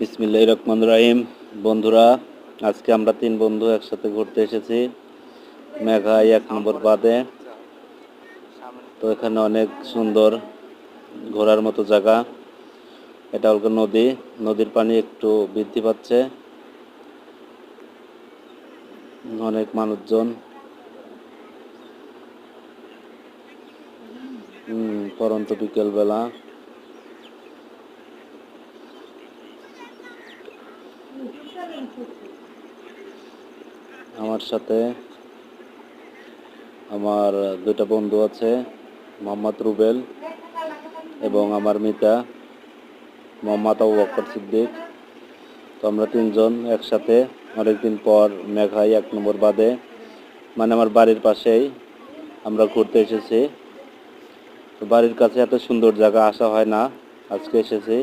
বিসমিল্লাহির রহমানির রহিম। বন্ধুরা, আজকে আমরা 3 বন্ধু একসাথে ঘুরতে এসেছি মেঘায় 1 নম্বর বাঁধে। তো এখানে অনেক সুন্দর ঘোরার মতো জায়গা। এটা হলো নদী। নদীর পানি একটু বৃদ্ধি পাচ্ছে। অনেক মানুষজন। পরন্ত বিকেলবেলা। আমার সাথে আমার 2টা বন্ধু আছে, মোহাম্মদ রুবেল এবং আমার মিতা মোহাম্মদ আবু বকর সিদ্দিক। তো আমরা 3 জন একসাথে অনেকদিন পর মেঘায় 1 নম্বর বাঁধে, মানে আমার বাড়ির পাশেই আমরা ঘুরতে এসেছি। তো বাড়ির কাছে এত সুন্দর জায়গা আসা হয় না, আজকে এসেছি।